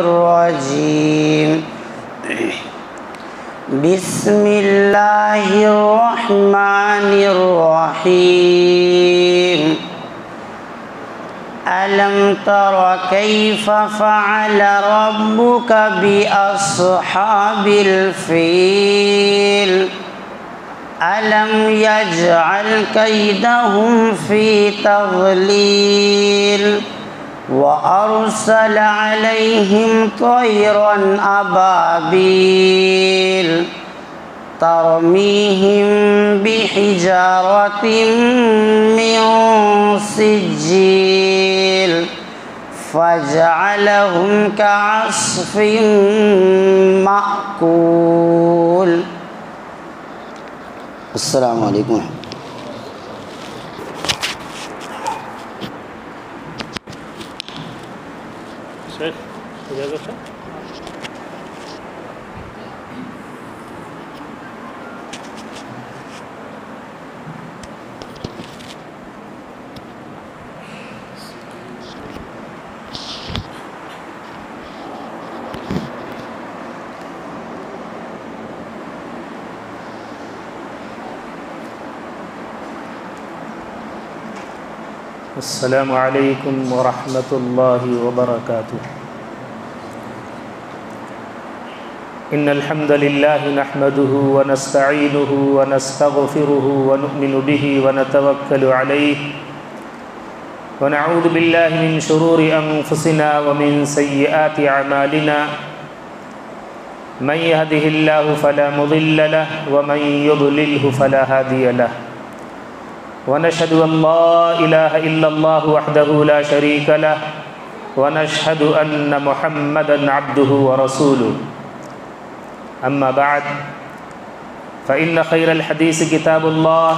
الرجيم بسم الله الرحمن الرحيم ألم تر كيف فعل ربك بأصحاب الفيل ألم يجعل كيدهم في تضليل وأرسل عليهم طيرا أبابيل ترميهم بحجارة من سجيل فجعلهم كعصف مأكول. السلام علیکم. السلام علیکم ورحمۃ اللہ وبرکاتہ. ان الحمد للہ نحمده ونستعینه ونستغفره ونؤمن به ونتوکل علیہ ونعوذ باللہ من شرور انفسنا ومن سیئات اعمالنا من يهده اللہ فلا مضل له ومن يضلله فلا هادی له ونشهد أن لا إله إلا الله وحده لا شريك له ونشهد أن محمدا عبده ورسوله. أما بعد فإن خير الحديث كتاب الله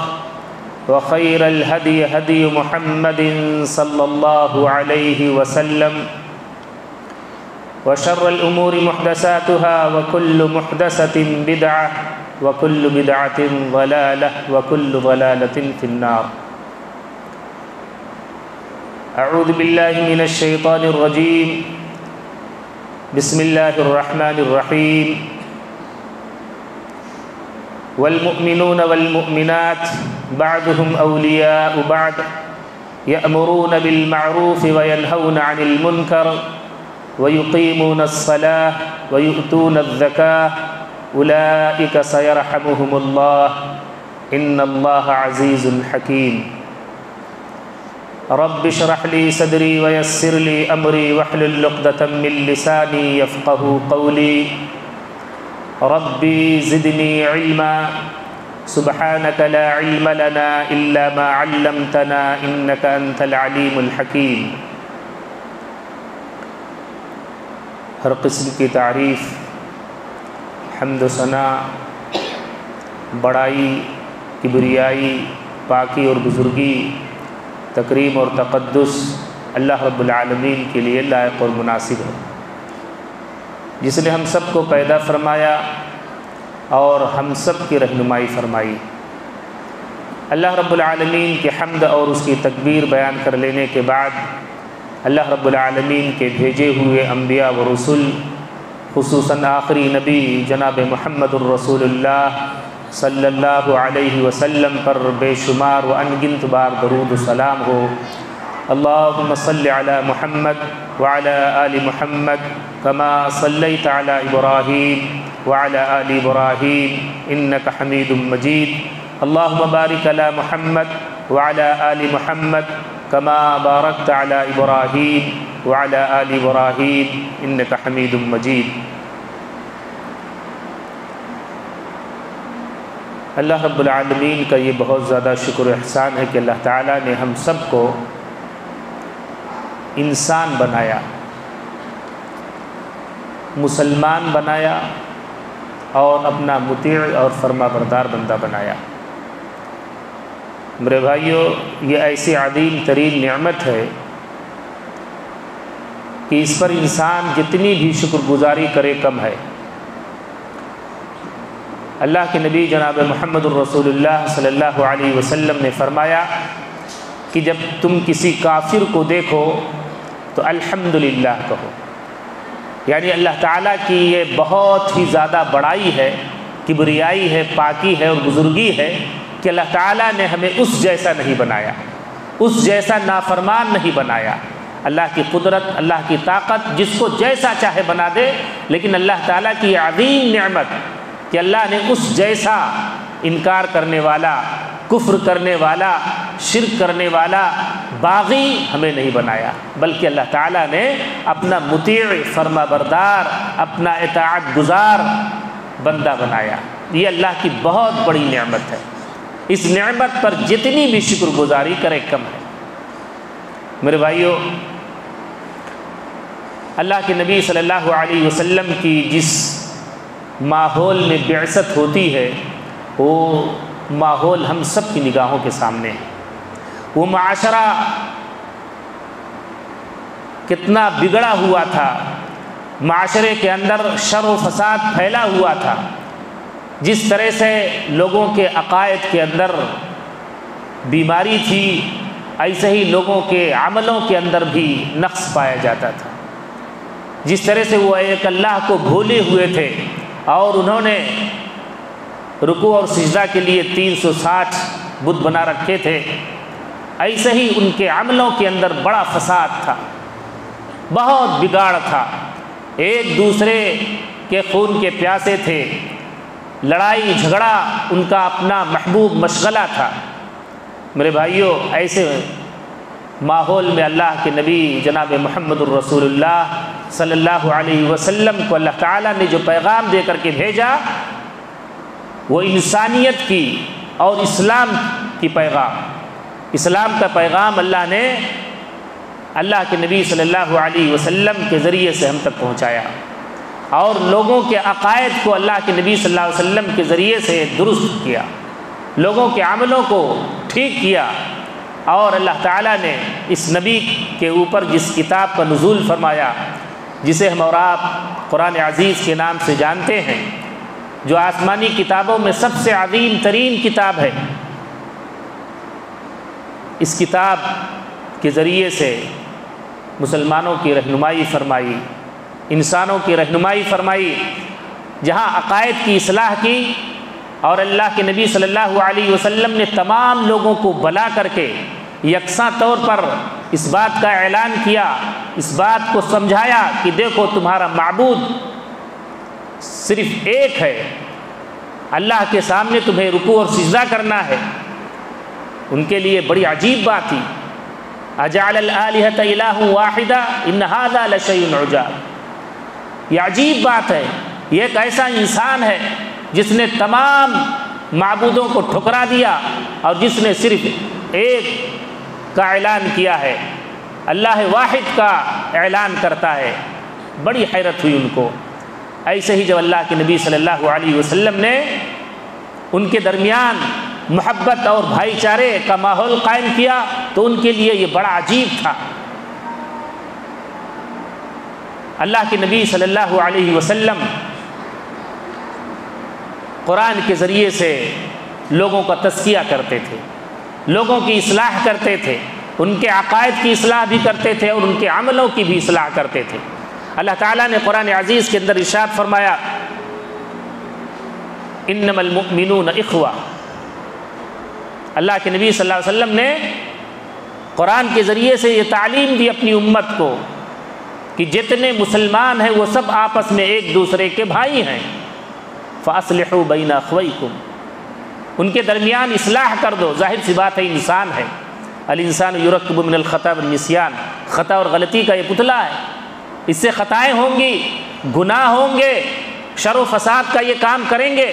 وخير الهدي هدي محمد صلى الله عليه وسلم وشر الأمور محدثاتها وكل محدثة بدعة وكل بدعة ضلالة وكل ضلالة في النار. أعوذ بالله من الشيطان الرجيم. بسم الله الرحمن الرحيم. والمؤمنون والمؤمنات بعضهم أولياء بعض يأمرون بالمعروف وينهون عن المنكر ويقيمون الصلاة ويؤتون الزكاة اولئک سیرحمهم اللہ ان اللہ عزیز حکیم. رب اشرح لی صدری ویسر لی امری واحلل عقدۃ من لسانی یفقهوا قولی. ربی زدنی علما سبحانک لا علم لنا الا ما علمتنا انک انت العلیم الحکیم. ہر قسم کی تعریف، حمد و ثنا، بڑائی، کبریائی، پاکی اور بزرگی، تکریم اور تقدس اللہ رب العالمین کے لیے لائق اور مناسب ہے، جس نے ہم سب کو پیدا فرمایا اور ہم سب کی رہنمائی فرمائی. اللہ رب العالمین کے حمد اور اس کی تکبیر بیان کر لینے کے بعد اللہ رب العالمین کے بھیجے ہوئے انبیاء و رسول، خصوصاً آخری نبی جناب محمد الرسول اللہ صلی اللہ علیہ وسلم پر بے شمار و انگنت بار درود و سلام ہو. اللہم صلی علی محمد وعلی آل محمد کما صلیت علی ابراہیم وعلی آل ابراہیم انک حمید مجید. اللہم بارک علی محمد وعلی آل محمد کما بارکت علی ابراہیم وعلی آل ابراہیم انک حمید مجید. اللہ رب العالمین کا یہ بہت زیادہ شکر و احسان ہے کہ اللہ تعالیٰ نے ہم سب کو انسان بنایا، مسلمان بنایا اور اپنا مطیع اور فرما بردار بندہ بنایا. میرے بھائیو، یہ ایسی عظیم ترین نعمت ہے کہ اس پر انسان جتنی بھی شکر گزاری کرے کم ہے. اللہ کے نبی جناب محمد الرسول اللہ صلی اللہ علیہ وسلم نے فرمایا کہ جب تم کسی کافر کو دیکھو تو الحمدللہ کہو. یعنی اللہ تعالیٰ کی یہ بہت ہی زیادہ بڑائی ہے، کبریائی ہے، پاکی ہے اور بزرگی ہے کہ اللہ تعالیٰ نے ہمیں اس جیسا نہیں بنایا، اس جیسا نافرمان نہیں بنایا۔ اللہ کی قدرت، اللہ کی طاقت جس کو جیسا چاہے بنا دے، لیکن اللہ تعالیٰ کی یہ عظیم نعمت کہ اللہ نے اس جیسا انکار کرنے والا، کفر کرنے والا، شرک کرنے والا، باغی ہمیں نہیں بنایا، بلکہ اللہ تعالیٰ نے اپنا مطیع، فرما بردار، اپنا اطاعت گزار بندہ بنایا۔ یہ اللہ کی بہت بڑی نعمت ہے، اس نعمت پر جتنی بھی شکر گزاری کرے کم ہے۔ میرے بھائیو، اللہ کے نبی صلی اللہ علیہ وسلم کی جس ماحول میں بعثت ہوتی ہے وہ ماحول ہم سب کی نگاہوں کے سامنے ہے۔ وہ معاشرہ کتنا بگڑا ہوا تھا، معاشرے کے اندر شر و فساد پھیلا ہوا تھا، جس طرح سے لوگوں کے عقائد کے اندر بیماری تھی، ایسے ہی لوگوں کے عملوں کے اندر بھی نقص پایا جاتا تھا۔ جس طرح سے وہ ایک اللہ کو بھولے ہوئے تھے اور انہوں نے رکوع اور سجدہ کے لیے 360 بت بنا رکھے تھے، ایسے ہی ان کے عملوں کے اندر بڑا فساد تھا، بہت بگاڑ تھا، ایک دوسرے کے خون کے پیاسے تھے، لڑائی جھگڑا ان کا اپنا محبوب مشغلہ تھا۔ میرے بھائیوں، ایسے ماحول میں اللہ کے نبی جناب محمد الرسول اللہ صلی اللہ علیہ وسلم کو اللہ تعالیٰ نے جو پیغام دے کر کے بھیجا وہ انسانیت کی اور اسلام کی پیغام، اسلام کا پیغام اللہ نے اللہ کے نبی صلی اللہ علیہ وسلم کے ذریعے سے ہم تک پہنچایا، اور لوگوں کے عقائد کو اللہ کے نبی صلی اللہ علیہ وسلم کے ذریعے سے درست کیا، لوگوں کے عملوں کو ٹھیک کیا، اور اللہ تعالیٰ نے اس نبی کے اوپر جس کتاب کا نزول فرمایا، جسے ہم اور آپ قرآن عزیز کے نام سے جانتے ہیں، جو آسمانی کتابوں میں سب سے عظیم ترین کتاب ہے، اس کتاب کے ذریعے سے مسلمانوں کی رہنمائی فرمائی، انسانوں کی رہنمائی فرمائی، جہاں عقائد کی اصلاح کی، اور اللہ کے نبی صلی اللہ علیہ وسلم نے تمام لوگوں کو بلا کر کے یکساں طور پر اس بات کا اعلان کیا، اس بات کو سمجھایا کہ دیکھو تمہارا معبود صرف ایک ہے، اللہ کے سامنے تمہیں رکوع اور سجدہ کرنا ہے۔ ان کے لیے بڑی عجیب بات تھی، اجعل الآلہۃ الہ واحدہ ان ھذا لشیء عجاب، یہ عجیب بات ہے، یہ ایک ایسا انسان ہے جس نے تمام معبودوں کو ٹھکرا دیا اور جس نے صرف ایک کا اعلان کیا ہے، اللہ واحد کا اعلان کرتا ہے۔ بڑی حیرت ہوئی ان کو۔ ایسے ہی جب اللہ کے نبی صلی اللہ علیہ وسلم نے ان کے درمیان محبت اور بھائی چارے کا ماحول قائم کیا تو ان کے لیے یہ بڑا عجیب تھا۔ اللہ کے نبی صلی اللہ علیہ وسلم قرآن کے ذریعے سے لوگوں کا تزکیہ کرتے تھے، لوگوں کی اصلاح کرتے تھے، ان کے عقائد کی اصلاح بھی کرتے تھے اور ان کے عملوں کی بھی اصلاح کرتے تھے۔ اللہ تعالیٰ نے قرآن عزیز کے اندر ارشاد فرمایا، انما المؤمنون اخوہ۔ اللہ کے نبی صلی اللہ علیہ وسلم نے قرآن کے ذریعے سے یہ تعلیم دی اپنی امت کو کہ جتنے مسلمان ہیں وہ سب آپس میں ایک دوسرے کے بھائی ہیں۔ فَأَصْلِحُوا بَيْنَ أَخْوَيْكُمْ، ان کے درمیان اصلاح کر دو۔ ظاہر سی بات ہے، انسان ہے، الانسان یرکب من الخطا والنسیان، خطا اور غلطی کا یہ پتلا ہے، اس سے خطائیں ہوں گی، گناہ ہوں گے، شر و فساد کا یہ کام کریں گے۔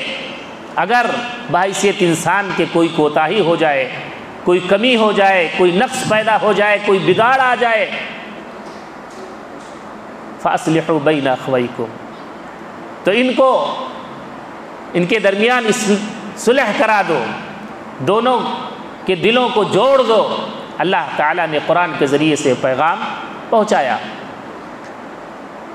اگر بحیثیت انسان کے کوئی کوتاہی ہو جائے، کوئی کمی ہو جائے، کوئی نقص پیدا ہو جائے، کوئی بگاڑ آ جائے، فَأَصْلِحُوا بَيْنَ أَخْوَيْكُمْ، تو ان کو ان کے درمیان صلح کرا دو، دونوں کے دلوں کو جوڑ دو۔ اللہ تعالیٰ نے قرآن کے ذریعے سے پیغام پہنچایا۔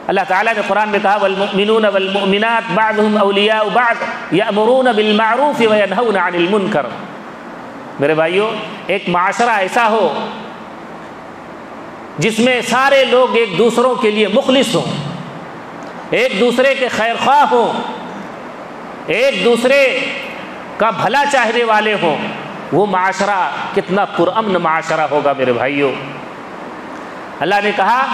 اللہ تعالیٰ نے قرآن میں کہا، والمؤمنون والمؤمنات بعضهم اولیاء بعض یأمرون بالمعروف وینہون عن المنکر۔ میرے بھائیو، ایک معاشرہ ایسا ہو جس میں سارے لوگ ایک دوسروں کے لیے مخلص ہوں، ایک دوسرے کے خیر خواہ ہوں، ایک دوسرے کا بھلا چاہنے والے ہوں، وہ معاشرہ کتنا پرامن معاشرہ ہوگا میرے بھائیوں۔ اللہ نے کہا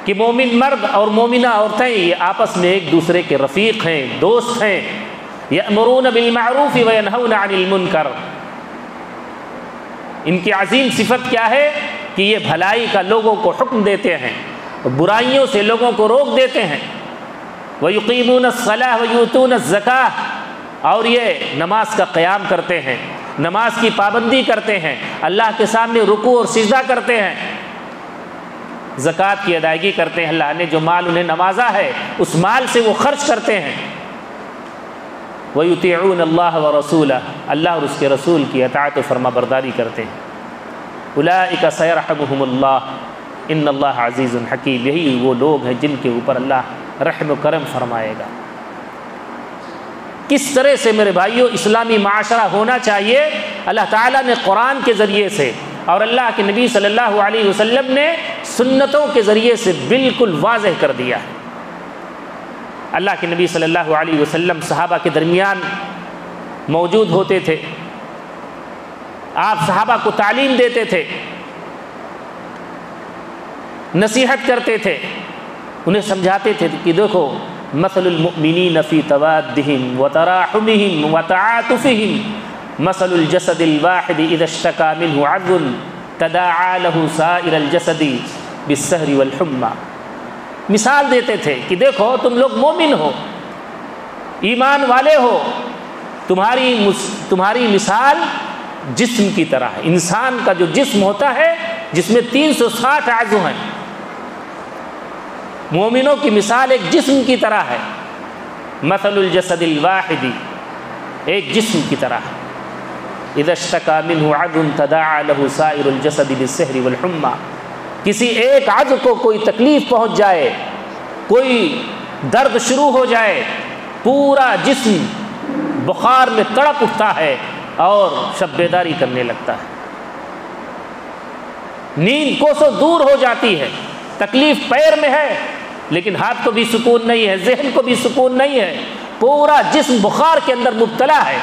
کہ مومن مرد اور مومنہ عورتیں یہ آپس میں ایک دوسرے کے رفیق ہیں، دوست ہیں، یأمرون بالمعروف وینہون عن المنکر۔ ان کی عظیم صفت کیا ہے کہ یہ بھلائی کا لوگوں کو حکم دیتے ہیں، برائیوں سے لوگوں کو روک دیتے ہیں۔ وَيُقِيمُونَ الصَّلَاةَ وَيُؤْتُونَ الزَّكَاةَ، اور یہ نماز کا قیام کرتے ہیں، نماز کی پابندی کرتے ہیں، اللہ کے سامنے رکوع اور سجدہ کرتے ہیں، زکوٰۃ کی ادائیگی کرتے ہیں، اللہ نے جو مال انہیں نوازا ہے اس مال سے وہ خرچ کرتے ہیں۔ وَيُطِيعُونَ اللَّهَ وَرَسُولَهُ، اللہ اور اس کے رسول کی اطاعت و فرما برداری کرتے ہیں۔ أُولَٰئِكَ سَيَرْحَمُهُمُ اللَّهُ إِنَّ اللَّهَ عَزِيزٌ حَكِيمٌ، یہی وہ لوگ ہیں جن کے اوپر اللہ رحم و کرم فرمائے گا۔ کس طرح سے میرے بھائیوں اسلامی معاشرہ ہونا چاہیے، اللہ تعالیٰ نے قرآن کے ذریعے سے اور اللہ کے نبی صلی اللہ علیہ وسلم نے سنتوں کے ذریعے سے بالکل واضح کر دیا ہے۔ اللہ کے نبی صلی اللہ علیہ وسلم صحابہ کے درمیان موجود ہوتے تھے، آپ صحابہ کو تعلیم دیتے تھے، نصیحت کرتے تھے، انہیں سمجھاتے تھے کہ دیکھو مثل المؤمنین فی توادہم وتراحمہم وتعاطفہم مثل الجسد الواحد اذا اشتکا منہ عضو تداعی لہ سائر الجسد بالسہر والحمى۔ مثال دیتے تھے کہ دیکھو تم لوگ مومن ہو، ایمان والے ہو، تمہاری مثال جسم کی طرح ہے۔ انسان کا جو جسم ہوتا ہے جس میں 360 اعضاء ہیں، مومنوں کی مثال ایک جسم کی طرح ہے، مثل الجسد الواحد، ایک جسم کی طرح ہے، اذا اشتکا منہ عضو تداعی لہ سائر الجسد بالسہر والحمى۔ کسی ایک عضو کو کوئی تکلیف پہنچ جائے، کوئی درد شروع ہو جائے، پورا جسم بخار میں تڑپ اٹھتا ہے اور شب بیداری کرنے لگتا ہے، نیند کوسوں دور ہو جاتی ہے، تکلیف پیر میں ہے لیکن ہاتھ کو بھی سکون نہیں ہے، ذہن کو بھی سکون نہیں ہے، پورا جسم بخار کے اندر مبتلا ہے،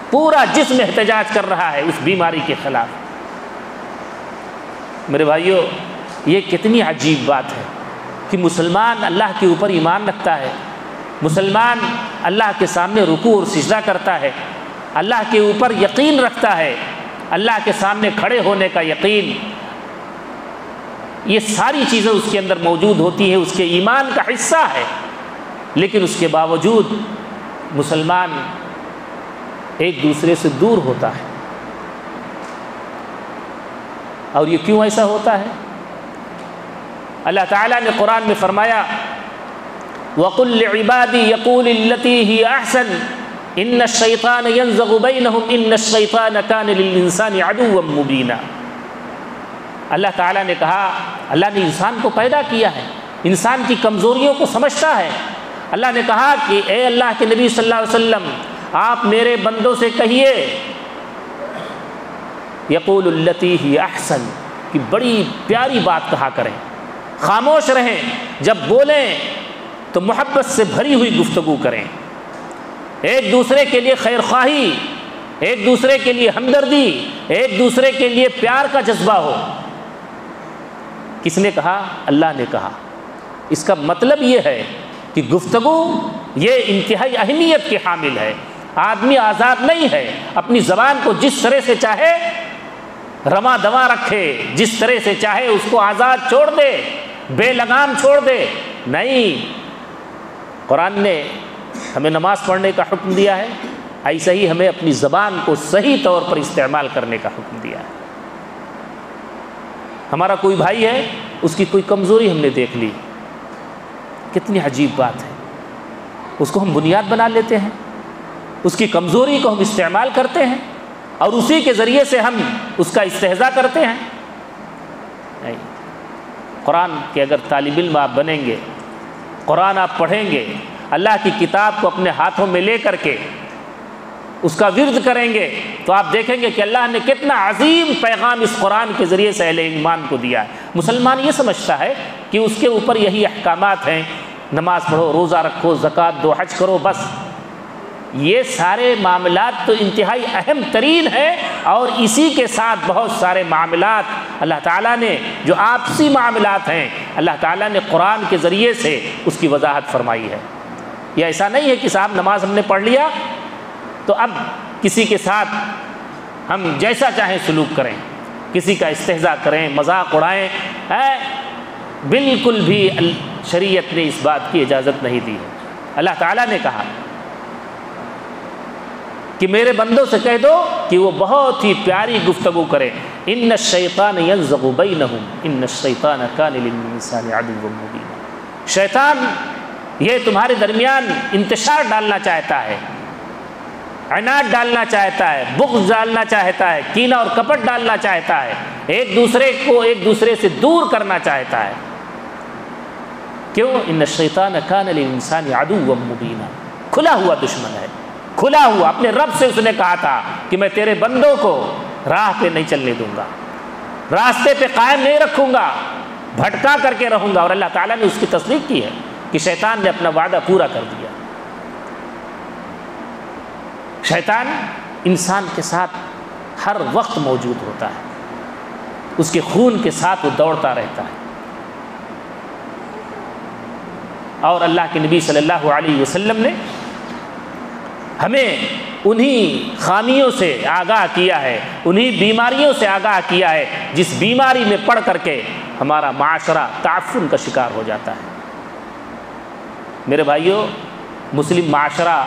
پورا جسم احتجاج کر رہا ہے اس بیماری کے خلاف۔ میرے بھائیوں یہ کتنی عجیب بات ہے کہ مسلمان اللہ کے اوپر ایمان رکھتا ہے، مسلمان اللہ کے سامنے رکوع اور سجدہ کرتا ہے، اللہ کے اوپر یقین رکھتا ہے، اللہ کے سامنے کھڑے ہونے کا یقین، یہ ساری چیزیں اس کے اندر موجود ہوتی ہیں، اس کے ایمان کا حصہ ہے، لیکن اس کے باوجود مسلمان ایک دوسرے سے دور ہوتا ہے۔ اور یہ کیوں ایسا ہوتا ہے؟ اللہ تعالیٰ نے قرآن میں فرمایا وَقُلْ لِعِبَادِي يَقُولِ الَّتِي هِيَ أَحْسَنُ إِنَّ الشَّيْطَانَ يَنزَغُ بَيْنَهُمْ إِنَّ الشَّيْطَانَ كَانَ لِلْإِنسَانِ عَدُوًّا مُبِينًا۔ اللہ تعالیٰ نے کہا، اللہ نے انسان کو پیدا کیا ہے، انسان کی کمزوریوں کو سمجھتا ہے۔ اللہ نے کہا کہ اے اللہ کے نبی صلی اللہ علیہ وسلم آپ میرے بندوں سے کہیے یقول التی ہی احسن، کہ بڑی پیاری بات کہا کریں، خاموش رہیں، جب بولیں تو محبت سے بھری ہوئی گفتگو کریں، ایک دوسرے کے لیے خیر خواہی، ایک دوسرے کے لیے ہمدردی، ایک دوسرے کے لیے پیار کا جذبہ ہو۔ کس نے کہا؟ اللہ نے کہا۔ اس کا مطلب یہ ہے کہ گفتگو یہ انتہائی اہمیت کی حامل ہے۔ آدمی آزاد نہیں ہے، اپنی زبان کو جس طرح سے چاہے رواں دواں رکھے، جس طرح سے چاہے اس کو آزاد چھوڑ دے، بے لگام چھوڑ دے، نہیں۔ قرآن نے ہمیں نماز پڑھنے کا حکم دیا ہے، ایسا ہی ہمیں اپنی زبان کو صحیح طور پر استعمال کرنے کا حکم دیا ہے۔ ہمارا کوئی بھائی ہے، اس کی کوئی کمزوری ہم نے دیکھ لی، کتنی عجیب بات ہے، اس کو ہم بنیاد بنا لیتے ہیں، اس کی کمزوری کو ہم استعمال کرتے ہیں اور اسی کے ذریعے سے ہم اس کا استہزاء کرتے ہیں۔ نہیں، قرآن کے اگر طالب علم آپ بنیں گے، قرآن آپ پڑھیں گے، اللہ کی کتاب کو اپنے ہاتھوں میں لے کر کے اس کا ورد کریں گے، تو آپ دیکھیں گے کہ اللہ نے کتنا عظیم پیغام اس قرآن کے ذریعے سے اہل ایمان کو دیا ہے۔ مسلمان یہ سمجھتا ہے کہ اس کے اوپر یہی احکامات ہیں، نماز پڑھو، روزہ رکھو، زکوٰۃ دو، حج کرو، بس۔ یہ سارے معاملات تو انتہائی اہم ترین ہیں، اور اسی کے ساتھ بہت سارے معاملات اللہ تعالیٰ نے جو آپسی معاملات ہیں اللہ تعالیٰ نے قرآن کے ذریعے سے اس کی وضاحت فرمائی ہے۔ یہ ایسا نہیں ہے کہ صاحب نماز ہم نے پڑھ لیا تو اب کسی کے ساتھ ہم جیسا چاہیں سلوک کریں، کسی کا استہزاء کریں، مذاق اڑائیں، بالکل بھی شریعت نے اس بات کی اجازت نہیں دی ہے۔ اللہ تعالیٰ نے کہا کہ میرے بندوں سے کہہ دو کہ وہ بہت ہی پیاری گفتگو کریں، ان الشیطان ینزغ بینہم ان الشیطان کان للانسان عدوا مبینا۔ شیطان یہ تمہارے درمیان انتشار ڈالنا چاہتا ہے، عناد ڈالنا چاہتا ہے، بغض ڈالنا چاہتا ہے، کینہ اور کپٹ ڈالنا چاہتا ہے، ایک دوسرے کو ایک دوسرے سے دور کرنا چاہتا ہے۔ کیوں؟ ان الشیطان کان للانسان عدوا مبینا، کھلا ہوا دشمن ہے، کھلا ہوا۔ اپنے رب سے اس نے کہا تھا کہ میں تیرے بندوں کو راہ پہ نہیں چلنے دوں گا، راستے پہ قائم نہیں رکھوں گا، بھٹکا کر کے رہوں گا، اور اللہ تعالیٰ نے اس کی تصدیق کی ہے کہ شیطان نے اپنا وعدہ پورا کر دیا۔ شیطان انسان کے ساتھ ہر وقت موجود ہوتا ہے، اس کے خون کے ساتھ وہ دوڑتا رہتا ہے، اور اللہ کے نبی صلی اللہ علیہ وسلم نے ہمیں انہی خامیوں سے آگاہ کیا ہے، انہی بیماریوں سے آگاہ کیا ہے جس بیماری میں پڑ کر کے ہمارا معاشرہ تعفن کا شکار ہو جاتا ہے۔ میرے بھائیوں، مسلم معاشرہ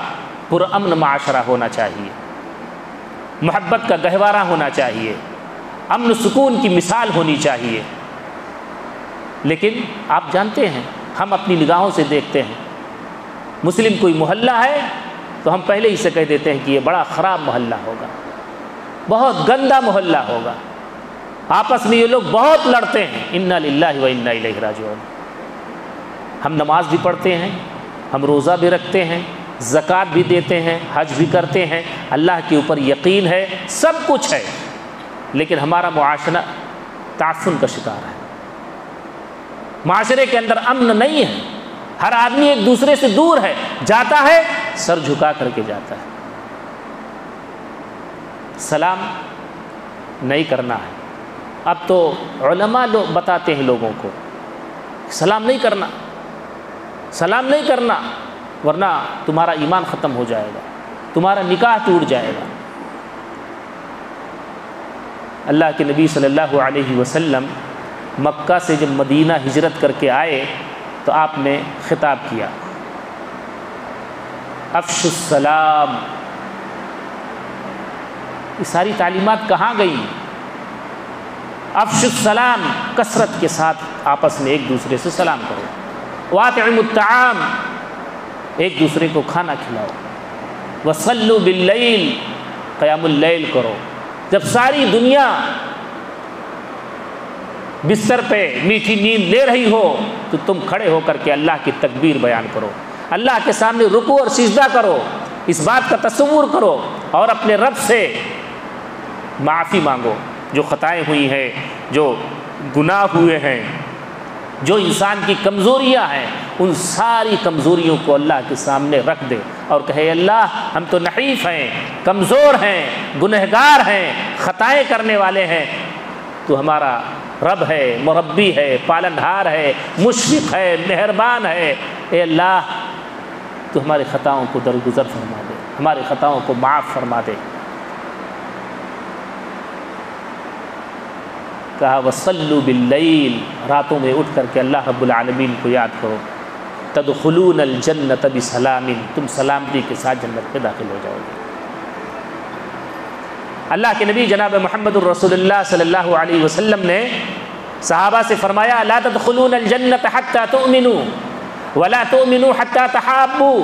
پرامن معاشرہ ہونا چاہیے، محبت کا گہوارہ ہونا چاہیے، امن سکون کی مثال ہونی چاہیے۔ لیکن آپ جانتے ہیں، ہم اپنی نگاہوں سے دیکھتے ہیں، مسلم کوئی محلہ ہے تو ہم پہلے ہی سے کہہ دیتے ہیں کہ یہ بڑا خراب محلہ ہوگا، بہت گندا محلہ ہوگا، آپس میں یہ لوگ بہت لڑتے ہیں۔ انا للہ و انا الیہ راجعون۔ ہم نماز بھی پڑھتے ہیں، ہم روزہ بھی رکھتے ہیں، زکوٰۃ بھی دیتے ہیں، حج بھی کرتے ہیں، اللہ کے اوپر یقین ہے، سب کچھ ہے، لیکن ہمارا معاشرہ تعفن کا شکار ہے۔ معاشرے کے اندر امن نہیں ہے، ہر آدمی ایک دوسرے سے دور ہے، جاتا ہے سر جھکا کر کے جاتا ہے، سلام نہیں کرنا ہے۔ اب تو علماء لوگ بتاتے ہیں لوگوں کو سلام نہیں کرنا، سلام نہیں کرنا، ورنہ تمہارا ایمان ختم ہو جائے گا، تمہارا نکاح ٹوٹ جائے گا۔ اللہ کے نبی صلی اللہ علیہ وسلم مکہ سے جب مدینہ ہجرت کر کے آئے تو آپ نے خطاب کیا، افش السلام۔ یہ ساری تعلیمات کہاں گئیں؟ افش السلام، کثرت کے ساتھ آپس میں ایک دوسرے سے سلام کرو، واطعموا الطعام، ایک دوسرے کو کھانا کھلاؤ، وصلوا باللیل، قیام اللیل کرو۔ جب ساری دنیا بستر پہ میٹھی نیند لے رہی ہو تو تم کھڑے ہو کر کے اللہ کی تکبیر بیان کرو، اللہ کے سامنے رکوع اور سجدہ کرو، اس بات کا تصور کرو، اور اپنے رب سے معافی مانگو، جو خطائیں ہوئی ہیں، جو گناہ ہوئے ہیں، جو انسان کی کمزوریاں ہیں، ان ساری کمزوریوں کو اللہ کے سامنے رکھ دے اور کہے اللہ ہم تو نحیف ہیں، کمزور ہیں، گنہگار ہیں، خطائیں کرنے والے ہیں، تو ہمارا رب ہے، مربی ہے، پالنہار ہے، مشفق ہے، مہربان ہے۔ اے اللہ تو ہماری خطاؤں کو درگزر فرما دے، ہماری خطاؤں کو معاف فرما دے۔ کہا وصلوا باللیل، راتوں میں اٹھ کر کے اللہ رب العالمین کو یاد کرو، تدخلون الجنۃ بسلام، تم سلامتی کے ساتھ جنت میں داخل ہو جاؤ گے۔ اللہ کے نبی جناب محمد الرسول اللہ صلی اللہ علیہ وسلم نے صحابہ سے فرمایا لا تدخلون الجنۃ حتى تؤمنوا ولا تؤمنوا حتى تحابوا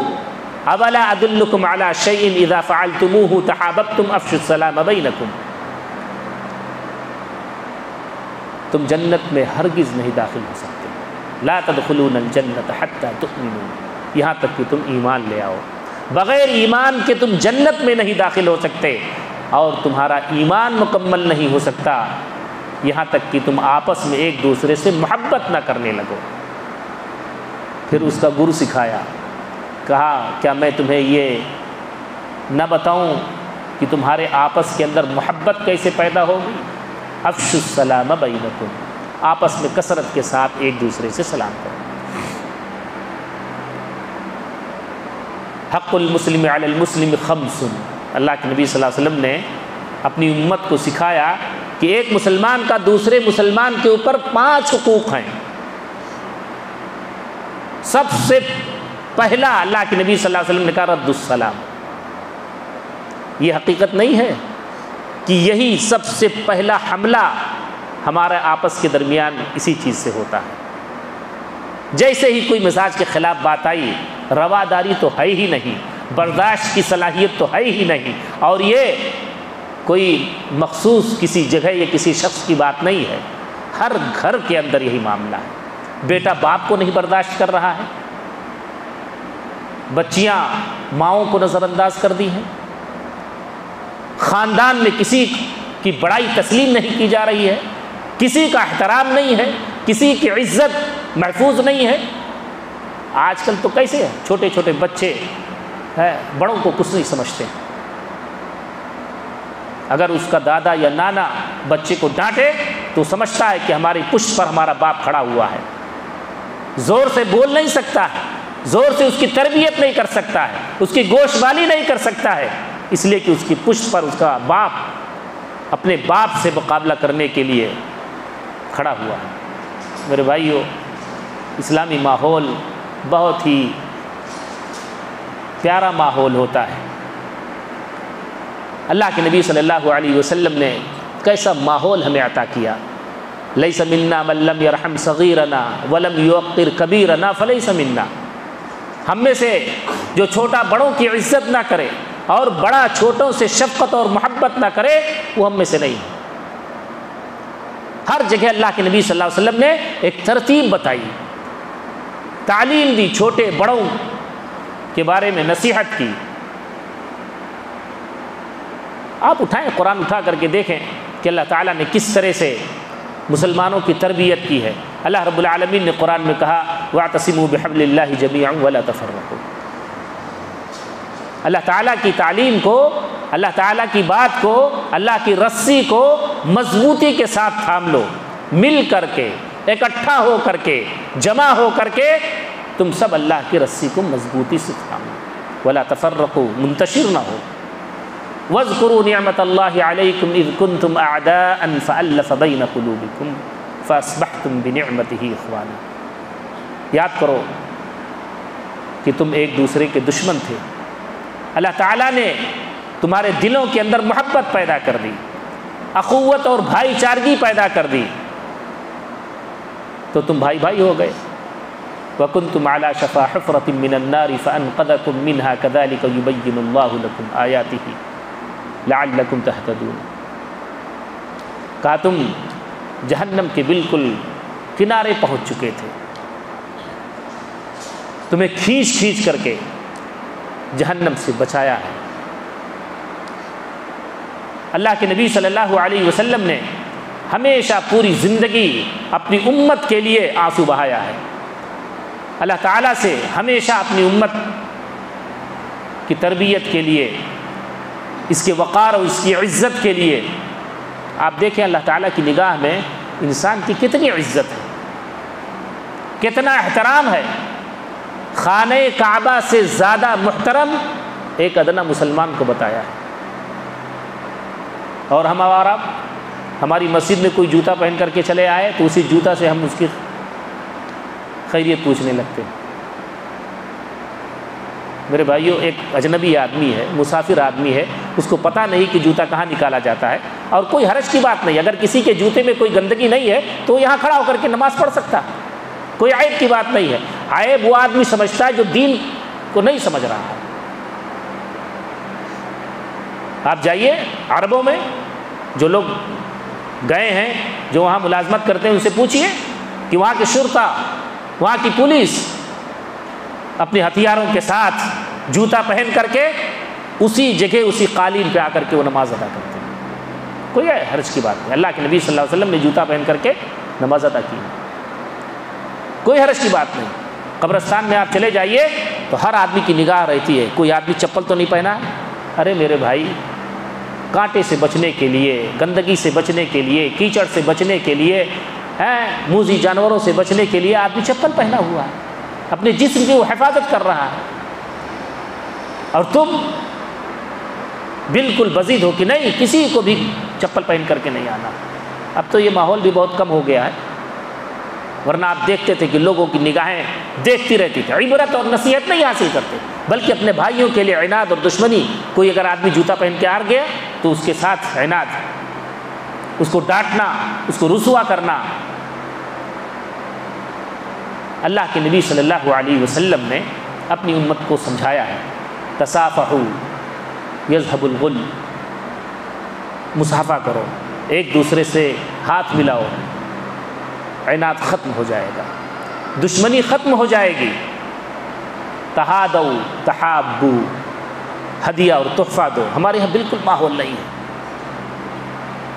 اولا ادلکم علی شیء اذا فعلتموه تحاببتم افشوا السلام بینکم۔ تم جنت میں ہرگز نہیں داخل ہو سکتے، لا تدخلون الجنۃ حتى تؤمنوا، یہاں تک کہ تم ایمان لے آؤ، بغیر ایمان کے تم جنت میں نہیں داخل ہو سکتے، اور تمہارا ایمان مکمل نہیں ہو سکتا یہاں تک کہ تم آپس میں ایک دوسرے سے محبت نہ کرنے لگو۔ پھر اس کا گرو سکھایا، کہا کیا میں تمہیں یہ نہ بتاؤں کہ تمہارے آپس کے اندر محبت کیسے پیدا ہوگی؟ افشوا السلام بینکم، آپس میں کثرت کے ساتھ ایک دوسرے سے سلام کرو۔ حق المسلم علی المسلم خمس، اللہ کے نبی صلی اللہ علیہ وسلم نے اپنی امت کو سکھایا کہ ایک مسلمان کا دوسرے مسلمان کے اوپر 5 حقوق ہیں۔ سب سے پہلا اللہ کے نبی صلی اللہ علیہ وسلم نے کہا رد السلام۔ یہ حقیقت نہیں ہے کہ یہی سب سے پہلا حملہ ہمارے آپس کے درمیان اسی چیز سے ہوتا ہے؟ جیسے ہی کوئی مزاج کے خلاف بات آئی، رواداری تو ہے ہی نہیں، برداشت کی صلاحیت تو ہے ہی نہیں، اور یہ کوئی مخصوص کسی جگہ یا کسی شخص کی بات نہیں ہے، ہر گھر کے اندر یہی معاملہ ہے۔ بیٹا باپ کو نہیں برداشت کر رہا ہے، بچیاں ماؤں کو نظر انداز کر دی ہیں، خاندان میں کسی کی بڑائی تسلیم نہیں کی جا رہی ہے، کسی کا احترام نہیں ہے، کسی کی عزت محفوظ نہیں ہے۔ آج کل تو کیسے ہے، چھوٹے چھوٹے بچے ہیں، بڑوں کو کچھ نہیں سمجھتے۔ اگر اس کا دادا یا نانا بچے کو ڈانٹے تو سمجھتا ہے کہ ہماری پشت پر ہمارا باپ کھڑا ہوا ہے، زور سے بول نہیں سکتا ہے، زور سے اس کی تربیت نہیں کر سکتا ہے، اس کی گوش مالی نہیں کر سکتا ہے، اس لیے کہ اس کی پشت پر اس کا باپ اپنے باپ سے مقابلہ کرنے کے لیے کھڑا ہوا ہے۔ میرے بھائیو، اسلامی ماحول بہت ہی پیارا ماحول ہوتا ہے۔ اللہ کے نبی صلی اللہ علیہ وسلم نے کیسا ماحول ہمیں عطا کیا۔ لیس منا من لم یرحم صغیرنا ولم یوقر کبیرنا فلیس منا، ہم میں سے جو چھوٹا بڑوں کی عزت نہ کرے اور بڑا چھوٹوں سے شفقت اور محبت نہ کرے، وہ ہم میں سے نہیں۔ ہر جگہ اللہ کے نبی صلی اللہ علیہ وسلم نے ایک ترتیب بتائی، تعلیم دی، چھوٹے بڑوں کے بارے میں نصیحت کی۔ آپ اٹھائیں قرآن، اٹھا کر کے دیکھیں کہ اللہ تعالیٰ نے کس طرح سے مسلمانوں کی تربیت کی ہے۔ اللہ رب العالمین نے قرآن میں کہا وَاعْتَصِمُوا بِحَبْلِ اللَّهِ جَمِيعًا وَلَا تَفَرَّقُوا۔ اللہ تعالیٰ کی تعلیم کو، اللہ تعالیٰ کی بات کو، اللہ کی رسی کو مضبوطی کے ساتھ تھام لو، مل کر کے، اکٹھا ہو کر کے، جمع ہو کر کے تم سب اللہ کی رسی کو مضبوطی سے تھام لو، وَلَا تَفَرَّقُوا، منتشر نہ ہو۔ وَاذْكُرُوا نِعْمَةَ اللَّهِ عَلَيْكُمْ إِذْ كُنْتُمْ أَعْدَاءً فَأَلَّفَ بَيْنَ قُلُوبِكُمْ فَأَصْبَحْتُمْ بِنِعْمَتِهِ إِخْوَانًا۔ یاد کرو کہ تم ایک دوسرے کے دشمن تھے، اللہ تعالیٰ نے تمہارے دلوں کے اندر محبت پیدا کر دی، اخوت اور بھائی چارگی پیدا کر دی، تو تم بھائی بھائی ہو گئے۔ وَكُنْتُمْ عَلَى شَفَا حُفْرَةٍ مِّنَ النَّارِ فَأَنْقَذَكُم مِّنْهَا كَذَلِكَ يُبَيِّنُ اللَّهُ لَكُمْ آيَاتِهِ لَعَلَّكُمْ تَهْتَدُونَ۔ کہا تم جہنم کے بالکل کنارے پہنچ چکے تھے، تمہیں کھینچ کھینچ کر کے جہنم سے بچایا ہے۔ اللہ کے نبی صلی اللہ علیہ وسلم نے ہمیشہ پوری زندگی اپنی امت کے لیے آنسو بہایا ہے۔ اللہ تعالیٰ سے ہمیشہ اپنی امت کی تربیت کے لیے، اس کے وقار اور اس کی عزت کے لیے، آپ دیکھیں اللہ تعالیٰ کی نگاہ میں انسان کی کتنی عزت ہے، کتنا احترام ہے۔ خانہ کعبہ سے زیادہ محترم ایک ادنا مسلمان کو بتایا ہے۔ اور ہماری مسجد میں کوئی جوتا پہن کر کے چلے آئے تو اسی جوتا سے ہم اس کی خیریت پوچھنے لگتے ہیں۔ میرے بھائیوں، ایک اجنبی آدمی ہے، مسافر آدمی ہے، اس کو پتہ نہیں کہ جوتا کہاں نکالا جاتا ہے، اور کوئی حرج کی بات نہیں، اگر کسی کے جوتے میں کوئی گندگی نہیں ہے تو وہ یہاں کھڑا ہو کر کے نماز پڑھ سکتا، کوئی عیب کی بات نہیں ہے۔ عیب وہ آدمی سمجھتا ہے جو دین کو نہیں سمجھ رہا ہے۔ آپ جائیے عربوں میں، جو لوگ گئے ہیں، جو وہاں ملازمت کرتے ہیں، ان سے پوچھئے کہ وہاں کی شرطہ، وہاں کی پولیس اپنے ہتھیاروں کے ساتھ جوتا پہن کر کے اسی جگہ، اسی قالین پہ آ کر کے وہ نماز ادا کرتے ہیں۔ کوئی حرج کی بات نہیں. اللہ کے نبی صلی اللہ علیہ وسلم نے جوتا پہن کر کے نماز ادا کی, کوئی حرج کی بات نہیں. قبرستان میں آپ چلے جائیے تو ہر آدمی کی نگاہ رہتی ہے, کوئی آدمی چپل تو نہیں پہنا ہے. ارے میرے بھائی, کانٹے سے بچنے کے لیے, گندگی سے بچنے کے لیے, کیچڑ سے بچنے کے لیے, موذی جانوروں سے بچنے کے لیے آدمی چپل پہنا ہوا ہے, اپنے جسم کی وہ حفاظت کر رہا ہے. اور تم بالکل بضید ہو کہ نہیں, کسی کو بھی چپل پہن کر کے نہیں آنا. اب تو یہ ماحول بھی بہت کم ہو گیا ہے, ورنہ آپ دیکھتے تھے کہ لوگوں کی نگاہیں دیکھتی رہتی تھی, عبرت اور نصیحت نہیں حاصل کرتے, بلکہ اپنے بھائیوں کے لیے عناد اور دشمنی. کوئی اگر آدمی جوتا پہن کے آ گیا تو اس کے ساتھ عناد, اس کو ڈانٹنا, اس کو رسوا کرنا. اللہ کے نبی صلی اللہ علیہ وسلم نے اپنی امت کو سمجھایا ہے, تصافحوا یذهب الغل, مصافحہ کرو, ایک دوسرے سے ہاتھ ملاؤ, عناد ختم ہو جائے گا, دشمنی ختم ہو جائے گی. تہادوا تحابوا, ہدیہ اور تحفہ دو. ہمارے یہاں بالکل ماحول نہیں ہے,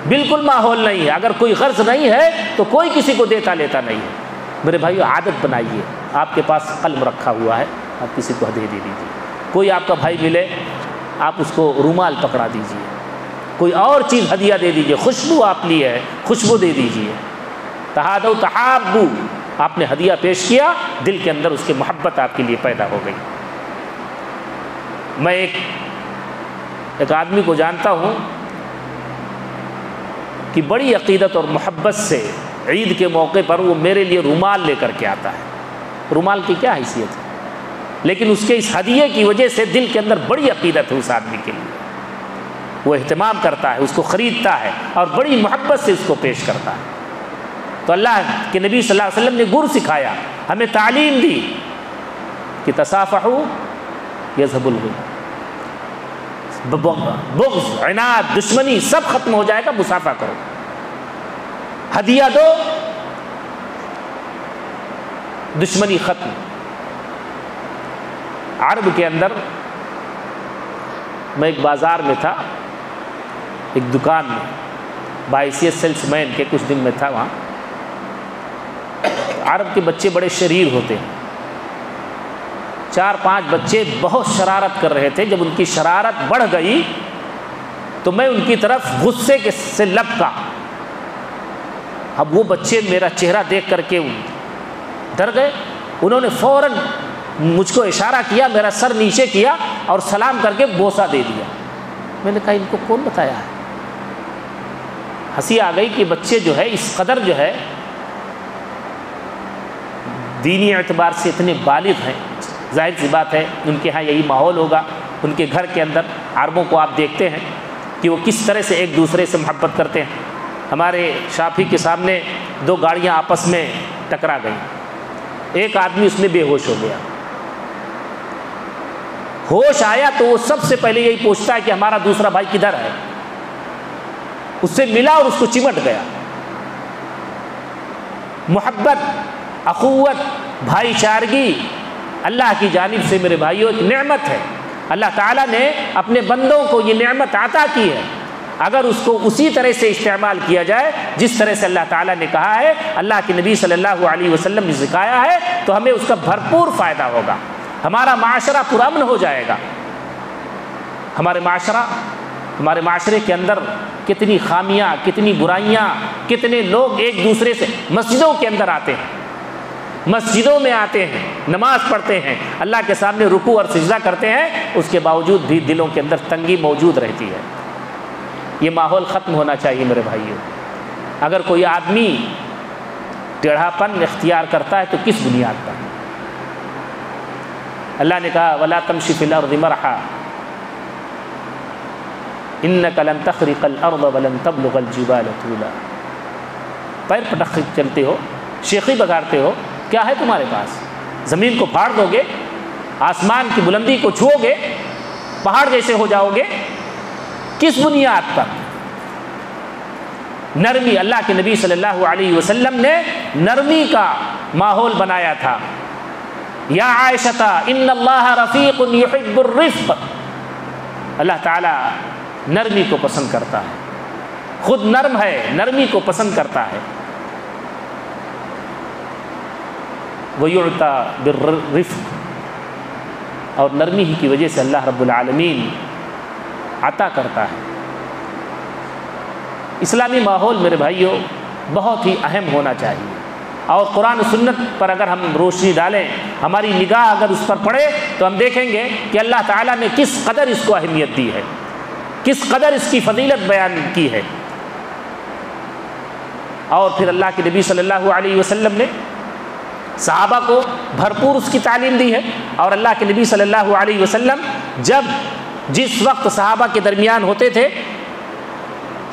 بالکل ماحول نہیں ہے. اگر کوئی غرض نہیں ہے تو کوئی کسی کو دیتا لیتا نہیں ہے. میرے بھائیو, عادت بنائیے, آپ کے پاس قلم رکھا ہوا ہے, آپ کسی کو ہدیہ دے دیجیے. کوئی آپ کا بھائی ملے, آپ اس کو رومال پکڑا دیجیے, کوئی اور چیز ہدیہ دے دیجیے, خوشبو آپ لی ہے, خوشبو دے دیجیے. تہادوا تحابوا, آپ نے ہدیہ پیش کیا, دل کے اندر اس کی محبت آپ کے لیے پیدا ہو گئی. میں ایک آدمی کو جانتا ہوں کہ بڑی عقیدت اور محبت سے عید کے موقع پر وہ میرے لیے رومال لے کر کے آتا ہے. رومال کی کیا حیثیت ہے, لیکن اس کے اس ہدیے کی وجہ سے دل کے اندر بڑی عقیدت ہے اس آدمی کے لیے. وہ اہتمام کرتا ہے, اس کو خریدتا ہے اور بڑی محبت سے اس کو پیش کرتا ہے. تو اللہ کے نبی صلی اللہ علیہ وسلم نے گر سکھایا, ہمیں تعلیم دی کہ تصافحوا یذهب الغل, بغض, عناد, دشمنی سب ختم ہو جائے گا, مصافحہ کرو, ہدیہ دو, دشمنی ختم. عرب کے اندر میں ایک بازار میں تھا, ایک دکان میں, باعثیت سیلس مین کے کچھ دن میں تھا وہاں. عرب کے بچے بڑے شریر ہوتے ہیں, 4-5 بچے بہت شرارت کر رہے تھے. جب ان کی شرارت بڑھ گئی تو میں ان کی طرف غصے سے لپکا. اب وہ بچے میرا چہرہ دیکھ کر کے ڈر گئے. انہوں نے فوراً مجھ کو اشارہ کیا, میرا سر نیچے کیا اور سلام کر کے بوسہ دے دیا. میں نے کہا ان کو کون بتایا ہے؟ ہنسی آ گئی کہ بچے جو ہے اس قدر جو ہے دینی اعتبار سے اتنے بالغ ہیں. ظاہر سی بات ہے ان کے ہاں یہی ماحول ہوگا. ان کے گھر کے اندر عربوں کو آپ دیکھتے ہیں کہ وہ کس طرح سے ایک دوسرے سے محبت کرتے ہیں. ہمارے شافی کے سامنے 2 گاڑیاں آپس میں ٹکرا گئیں, ایک آدمی اس میں بے ہوش ہو گیا. ہوش آیا تو وہ سب سے پہلے یہی پوچھتا ہے کہ ہمارا دوسرا بھائی کدھر ہے. اس سے ملا اور اس کو چمٹ گیا. محبت, اخوت, بھائی چارگی اللہ کی جانب سے میرے بھائیوں ایک نعمت ہے. اللہ تعالیٰ نے اپنے بندوں کو یہ نعمت عطا کی ہے. اگر اس کو اسی طرح سے استعمال کیا جائے جس طرح سے اللہ تعالیٰ نے کہا ہے, اللہ کے نبی صلی اللہ علیہ وسلم نے سکھایا ہے, تو ہمیں اس کا بھرپور فائدہ ہوگا. ہمارا معاشرہ پرامن ہو جائے گا. ہمارے معاشرے کے اندر کتنی خامیاں, کتنی برائیاں, کتنے لوگ ایک دوسرے سے مسجدوں کے اندر آتے ہیں, مسجدوں میں آتے ہیں, نماز پڑھتے ہیں, اللہ کے سامنے رکوع اور سجدہ کرتے ہیں, اس کے باوجود بھی دلوں کے اندر تنگی موجود رہتی ہے. یہ ماحول ختم ہونا چاہیے میرے بھائیوں. اگر کوئی آدمی ٹیڑھاپن اختیار کرتا ہے تو کس بنیاد پر؟ اللہ نے کہا وَلَا تَمْشِ فِي الْأَرْضِ مَرْحًا إِنَّكَ لَن تَخْرِقَ الْأَرْضَ وَلَن تَبْلُغَ الْجِبَالَ طُولًا. پیر پٹخ چلتے ہو, شیخی بگاڑتے ہو, کیا ہے تمہارے پاس؟ زمین کو پھاڑ دو گے, آسمان کی بلندی کو چھو گے, پہاڑ جیسے ہو جاؤ گے. کس بنیاد پر؟ نرمی. اللہ کے نبی صلی اللہ علیہ وسلم نے نرمی کا ماحول بنایا تھا. یا عائشہ ان اللہ رفیق یحب الرفق. اللہ تعالیٰ نرمی کو پسند کرتا ہے, خود نرم ہے، نرمی کو پسند کرتا ہے. وَيُعْطَى بِالرِّفْقِ، اور نرمی ہی کی وجہ سے اللہ رب العالمین عطا کرتا ہے. اسلامی ماحول میرے بھائیوں بہت ہی اہم ہونا چاہیے، اور قرآن و سنت پر اگر ہم روشنی ڈالیں، ہماری نگاہ اگر اس پر پڑے تو ہم دیکھیں گے کہ اللہ تعالیٰ نے کس قدر اس کو اہمیت دی ہے، کس قدر اس کی فضیلت بیان کی ہے. اور پھر اللہ کے نبی صلی اللہ علیہ وسلم نے صحابہ کو بھرپور اس کی تعلیم دی ہے. اور اللہ کے نبی صلی اللہ علیہ وسلم جس وقت صحابہ کے درمیان ہوتے تھے،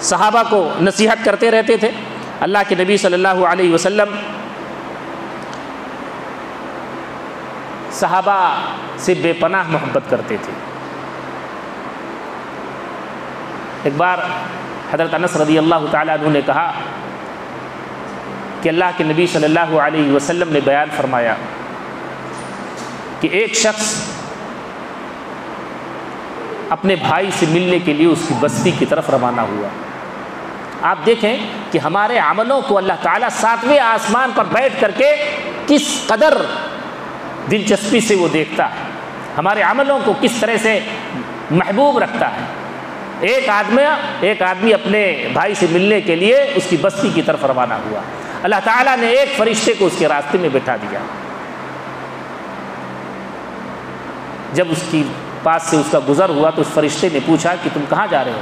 صحابہ کو نصیحت کرتے رہتے تھے. اللہ کے نبی صلی اللہ علیہ وسلم صحابہ سے بے پناہ محبت کرتے تھے. ایک بار حضرت انس رضی اللہ تعالیٰ عنہ نے کہا کہ اللہ کے نبی صلی اللہ علیہ وسلم نے بیان فرمایا کہ ایک شخص اپنے بھائی سے ملنے کے لیے اس کی بستی کی طرف روانہ ہوا. آپ دیکھیں کہ ہمارے عملوں کو اللہ تعالیٰ 7ویں آسمان پر بیٹھ کر کے کس قدر دلچسپی سے وہ دیکھتا ہے، ہمارے عملوں کو کس طرح سے محبوب رکھتا ہے. ایک آدمی اپنے بھائی سے ملنے کے لیے اس کی بستی کی طرف روانہ ہوا. اللہ تعالیٰ نے ایک فرشتے کو اس کے راستے میں بٹھا دیا. جب اس کی پاس سے اس کا گزر ہوا تو اس فرشتے نے پوچھا کہ تم کہاں جا رہے ہو؟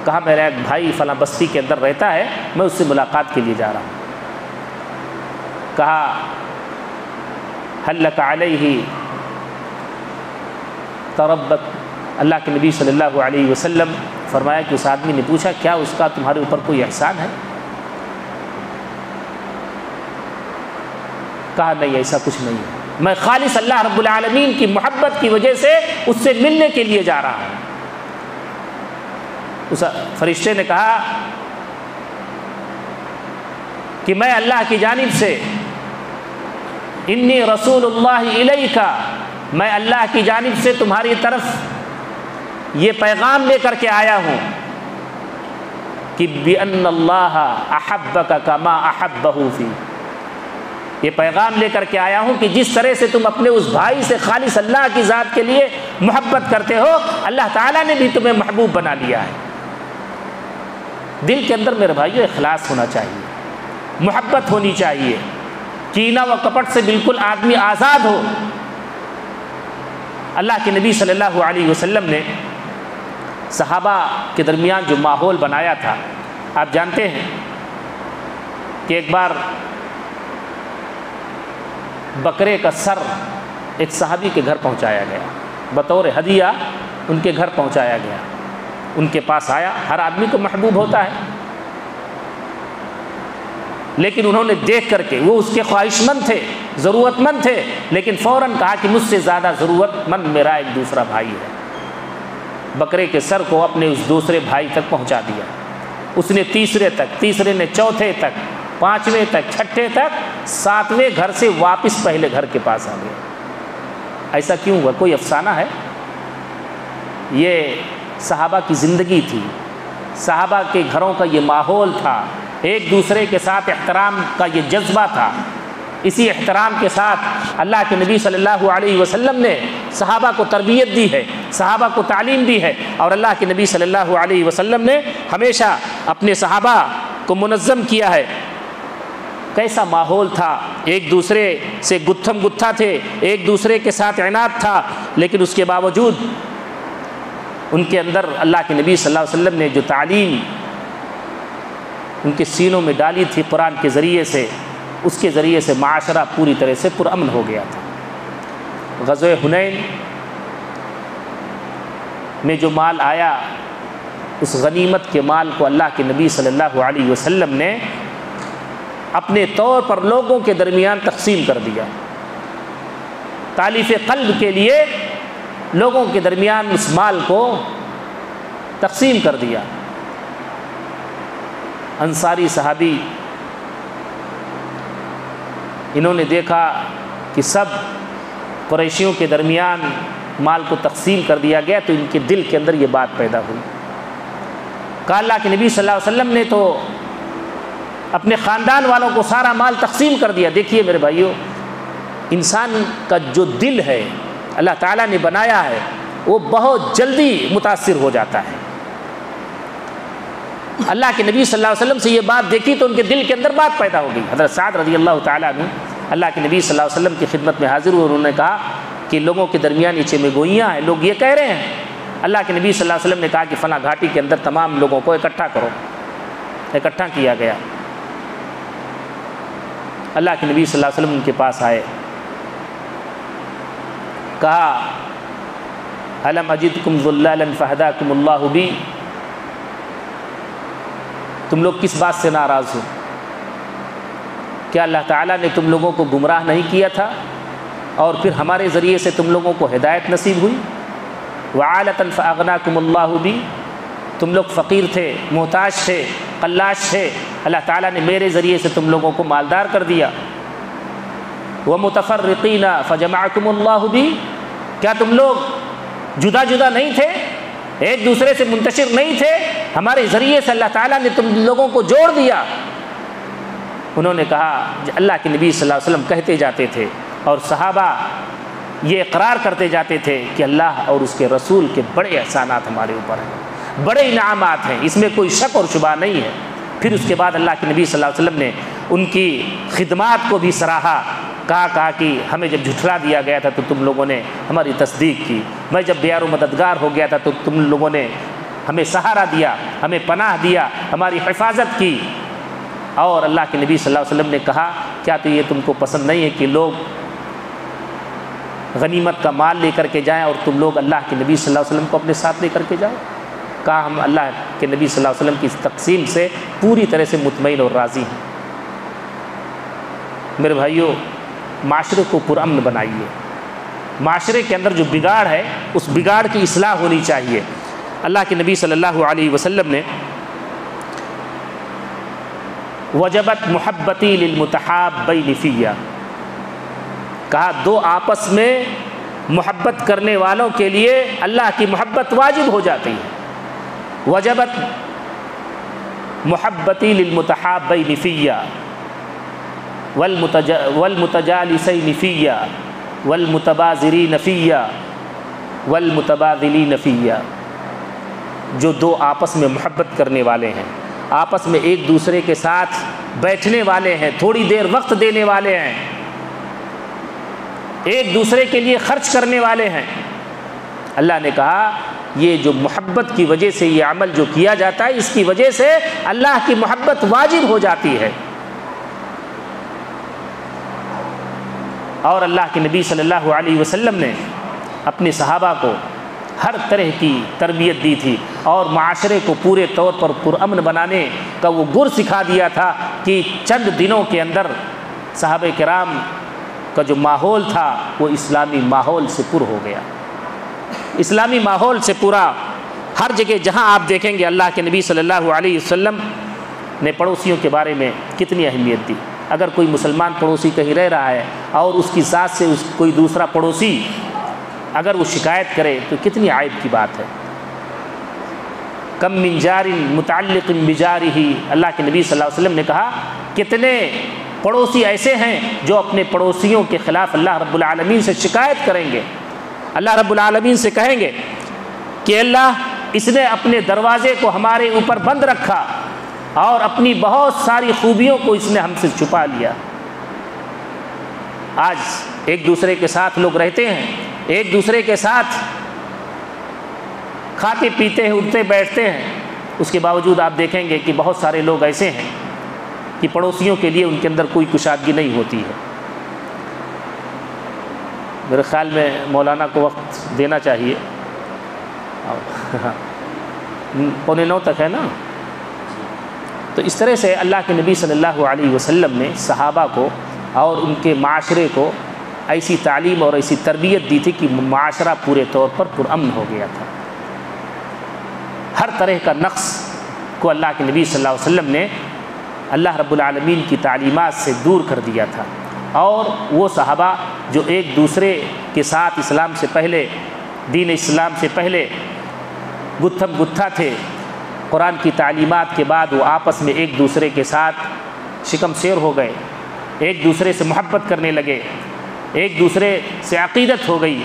کہا میرا ایک بھائی فلاں بستی کے اندر رہتا ہے، میں اس سے ملاقات کے لیے جا رہا ہوں. کہا هل لك علیہ تربت. اللہ کے نبی صلی اللہ علیہ وسلم فرمایا کہ اس آدمی نے پوچھا کیا اس کا تمہارے اوپر کوئی احسان ہے؟ کہا نہیں، ایسا کچھ نہیں ہے، میں خالص اللہ رب العالمین کی محبت کی وجہ سے اس سے ملنے کے لیے جا رہا ہوں. اس فرشتے نے کہا کہ میں اللہ کی جانب سے انی رسول اللہ الیک، میں اللہ کی جانب سے تمہاری طرف یہ پیغام لے کر کے آیا ہوں کہ بِأَنَّ اللَّهَ أَحَبَّكَ كَمَا أَحَبَّهُ فِي. یہ پیغام لے کر کے آیا ہوں کہ جس طرح سے تم اپنے اس بھائی سے خالص اللہ کی ذات کے لیے محبت کرتے ہو، اللہ تعالیٰ نے بھی تمہیں محبوب بنا لیا ہے. دل کے اندر میرے بھائیو اخلاص ہونا چاہیے، محبت ہونی چاہیے، کینہ و کپٹ سے بالکل آدمی آزاد ہو. اللہ کے نبی صلی اللہ علیہ وسلم نے صحابہ کے درمیان جو ماحول بنایا تھا، آپ جانتے ہیں کہ ایک بار بکرے کا سر ایک صحابی کے گھر پہنچایا گیا، بطور ہدیہ ان کے گھر پہنچایا گیا. ان کے پاس آیا، ہر آدمی کو محبوب ہوتا ہے، لیکن انہوں نے دیکھ کر کے، وہ اس کے خواہش مند تھے، ضرورت مند تھے، لیکن فوراً کہا کہ مجھ سے زیادہ ضرورت مند میرا ایک دوسرا بھائی ہے. بکرے کے سر کو اپنے اس دوسرے بھائی تک پہنچا دیا. اس نے تیسرے نے چوتھے تک، 5ویں تک، 6ٹھے تک، 7ویں گھر سے واپس پہلے گھر کے پاس آ گیا. ایسا کیوں ہوا؟ کوئی افسانہ ہے؟ یہ صحابہ کی زندگی تھی، صحابہ کے گھروں کا یہ ماحول تھا، ایک دوسرے کے ساتھ احترام کا یہ جذبہ تھا. اسی احترام کے ساتھ اللہ کے نبی صلی اللہ علیہ وسلم نے صحابہ کو تربیت دی ہے، صحابہ کو تعلیم دی ہے. اور اللہ کے نبی صلی اللہ علیہ وسلم نے ہمیشہ اپنے صحابہ کو منظم کیا ہے. کیسا ماحول تھا، ایک دوسرے سے گتھم گتھا تھے، ایک دوسرے کے ساتھ عناد تھا، لیکن اس کے باوجود ان کے اندر اللہ کے نبی صلی اللہ علیہ وسلم نے جو تعلیم ان کے سینوں میں ڈالی تھی قرآن کے ذریعے سے، اس کے ذریعے سے معاشرہ پوری طرح سے پرامن ہو گیا تھا. غزوہ حنین میں جو مال آیا، اس غنیمت کے مال کو اللہ کے نبی صلی اللہ علیہ وسلم نے اپنے طور پر لوگوں کے درمیان تقسیم کر دیا. تالیف قلب کے لیے لوگوں کے درمیان اس مال کو تقسیم کر دیا. انصاری صحابی انہوں نے دیکھا کہ سب قریشیوں کے درمیان مال کو تقسیم کر دیا گیا، تو ان کے دل کے اندر یہ بات پیدا ہوئی. کہا اللہ کے نبی صلی اللہ علیہ وسلم نے تو اپنے خاندان والوں کو سارا مال تقسیم کر دیا۔ دیکھیے میرے بھائیو، انسان کا جو دل ہے اللہ تعالیٰ نے بنایا ہے وہ بہت جلدی متاثر ہو جاتا ہے۔ اللہ کے نبی صلی اللہ علیہ وسلم سے یہ بات دیکھی تو ان کے دل کے اندر بات پیدا ہو گئی۔ حضرت سعد رضی اللہ تعالیٰ عنہ اللہ کے نبی صلی اللہ علیہ وسلم کی خدمت میں حاضر ہوئے، انہوں نے کہا کہ لوگوں کے درمیان نیچے میں گوئیاں ہیں، لوگ یہ کہہ رہے ہیں۔ اللہ کے نبی صلی اللہ علیہ وسلم نے کہا کہ فلاں گھاٹی کے اندر تمام لوگوں کو اکٹھا کرو۔ اکٹھا کیا گیا۔ اللہ کے نبی صلی اللہ علیہ وسلم ان کے پاس آئے، کہا الم اجدکم ضلالا فہداکم اللہ بی، تم لوگ کس بات سے ناراض ہو؟ کیا اللہ تعالیٰ نے تم لوگوں کو گمراہ نہیں کیا تھا اور پھر ہمارے ذریعے سے تم لوگوں کو ہدایت نصیب ہوئی؟ وعالۃ فاغناکم اللہ بی، تم لوگ فقیر تھے، محتاج تھے، قلاش تھے، اللہ تعالیٰ نے میرے ذریعے سے تم لوگوں کو مالدار کر دیا۔ ومتفرقین فجمعکم اللہ بی، کیا تم لوگ جدا جدا نہیں تھے، ایک دوسرے سے منتشر نہیں تھے، ہمارے ذریعے سے اللہ تعالیٰ نے تم لوگوں کو جوڑ دیا۔ انہوں نے کہا اللہ کے نبی صلی اللہ علیہ وسلم کہتے جاتے تھے اور صحابہ یہ اقرار کرتے جاتے تھے کہ اللہ اور اس کے رسول کے بڑے احسانات ہمارے اوپر ہیں، بڑے انعامات ہیں، اس میں کوئی شک اور شبہ نہیں ہے۔ پھر اس کے بعد اللہ کے نبی صلی اللہ علیہ وسلم نے ان کی خدمات کو بھی سراہا، کہا کہ ہمیں جب جھٹلا دیا گیا تھا تو تم لوگوں نے ہماری تصدیق کی، میں جب بیار و مددگار ہو گیا تھا تو تم لوگوں نے ہمیں سہارا دیا، ہمیں پناہ دیا، ہماری حفاظت کی۔ اور اللہ کے نبی صلی اللہ علیہ وسلم نے کہا کیا تو یہ تم کو پسند نہیں ہے کہ لوگ غنیمت کا مال لے کر کے جائیں اور تم لوگ اللہ کے نبی صلی اللہ علیہ وسلم کو اپنے ساتھ لے کر کے جاؤ؟ کہا ہم اللہ کے نبی صلی اللہ علیہ وسلم کی اس تقسیم سے پوری طرح سے مطمئن اور راضی ہیں۔ میرے بھائیوں، معاشرے کو پرامن بنائیے، معاشرے کے اندر جو بگاڑ ہے اس بگاڑ کی اصلاح ہونی چاہیے۔ اللہ کے نبی صلی اللہ علیہ وسلم نے وجبت محبتی للمتحابین فیہ، کہا دو آپس میں محبت کرنے والوں کے لیے اللہ کی محبت واجب ہو جاتی ہے۔ وجبت محبتی للمتحابین فیہ والمتجالسین فیہ والمتبازرین فیہ والمتبادلین فیہ، جو دو آپس میں محبت کرنے والے ہیں، آپس میں ایک دوسرے کے ساتھ بیٹھنے والے ہیں، تھوڑی دیر وقت دینے والے ہیں، ایک دوسرے کے لیے خرچ کرنے والے ہیں، اللہ نے کہا یہ جو محبت کی وجہ سے یہ عمل جو کیا جاتا ہے اس کی وجہ سے اللہ کی محبت واجب ہو جاتی ہے۔ اور اللہ کے نبی صلی اللہ علیہ وسلم نے اپنے صحابہ کو ہر طرح کی تربیت دی تھی اور معاشرے کو پورے طور پر پرامن بنانے کا وہ گر سکھا دیا تھا کہ چند دنوں کے اندر صحابہ کرام کا جو ماحول تھا وہ اسلامی ماحول سے پر ہو گیا، اسلامی ماحول سے پورا۔ ہر جگہ جہاں آپ دیکھیں گے اللہ کے نبی صلی اللہ علیہ وسلم نے پڑوسیوں کے بارے میں کتنی اہمیت دی۔ اگر کوئی مسلمان پڑوسی کہیں رہ رہا ہے اور اس کی ذات سے کوئی دوسرا پڑوسی اگر وہ شکایت کرے تو کتنی عیب کی بات ہے۔ کم من جار متعلق بجارہ، اللہ کے نبی صلی اللہ علیہ وسلم نے کہا کتنے پڑوسی ایسے ہیں جو اپنے پڑوسیوں کے خلاف اللہ رب العالمین سے شکایت کریں گے، اللہ رب العالمین سے کہیں گے کہ اللہ اس نے اپنے دروازے کو ہمارے اوپر بند رکھا اور اپنی بہت ساری خوبیوں کو اس نے ہم سے چھپا لیا۔ آج ایک دوسرے کے ساتھ لوگ رہتے ہیں، ایک دوسرے کے ساتھ کھاتے پیتے ہیں، اٹھتے بیٹھتے ہیں، اس کے باوجود آپ دیکھیں گے کہ بہت سارے لوگ ایسے ہیں کہ پڑوسیوں کے لیے ان کے اندر کوئی کشادگی نہیں ہوتی ہے۔ میرے خیال میں مولانا کو وقت دینا چاہیے، 8:45 تک ہے نا۔ تو اس طرح سے اللہ کے نبی صلی اللہ علیہ وسلم نے صحابہ کو اور ان کے معاشرے کو ایسی تعلیم اور ایسی تربیت دی تھی کہ معاشرہ پورے طور پر پرامن ہو گیا تھا۔ ہر طرح کا نقص کو اللہ کے نبی صلی اللہ علیہ وسلم نے اللہ رب العالمین کی تعلیمات سے دور کر دیا تھا۔ اور وہ صحابہ جو ایک دوسرے کے ساتھ اسلام سے پہلے، دین اسلام سے پہلے گتھم گتھا تھے، قرآن کی تعلیمات کے بعد وہ آپس میں ایک دوسرے کے ساتھ شکم سیر ہو گئے، ایک دوسرے سے محبت کرنے لگے، ایک دوسرے سے عقیدت ہو گئی،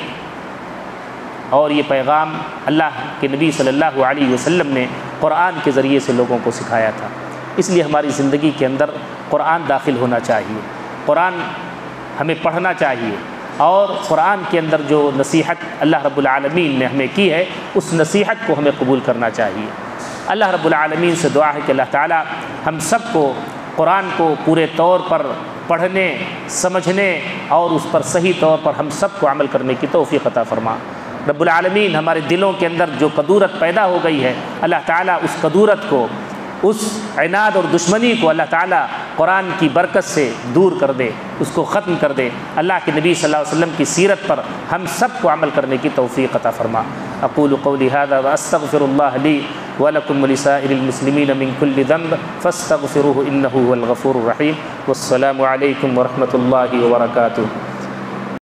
اور یہ پیغام اللہ کے نبی صلی اللہ علیہ وسلم نے قرآن کے ذریعے سے لوگوں کو سکھایا تھا۔ اس لیے ہماری زندگی کے اندر قرآن داخل ہونا چاہیے، قرآن ہمیں پڑھنا چاہیے، اور قرآن کے اندر جو نصیحت اللہ رب العالمین نے ہمیں کی ہے اس نصیحت کو ہمیں قبول کرنا چاہیے۔ اللہ رب العالمین سے دعا ہے کہ اللہ تعالی ہم سب کو قرآن کو پورے طور پر پڑھنے، سمجھنے اور اس پر صحیح طور پر ہم سب کو عمل کرنے کی توفیق عطا فرما۔ رب العالمین ہمارے دلوں کے اندر جو کدورت پیدا ہو گئی ہے، اللہ تعالیٰ اس کدورت کو، اس عناد اور دشمنی کو اللہ تعالیٰ قرآن کی برکت سے دور کر دے، اس کو ختم کر دے۔ اللہ کے نبی صلی اللہ علیہ وسلم کی سیرت پر ہم سب کو عمل کرنے کی توفیق عطا فرما۔ اقول قولی ھذا واستغفر اللہ لی ولکم ولسائر المسلمین من کل ذنب فاستغفروہ انہ هو الغفور الرحیم۔ والسلام علیکم ورحمۃ اللہ وبرکاتہ۔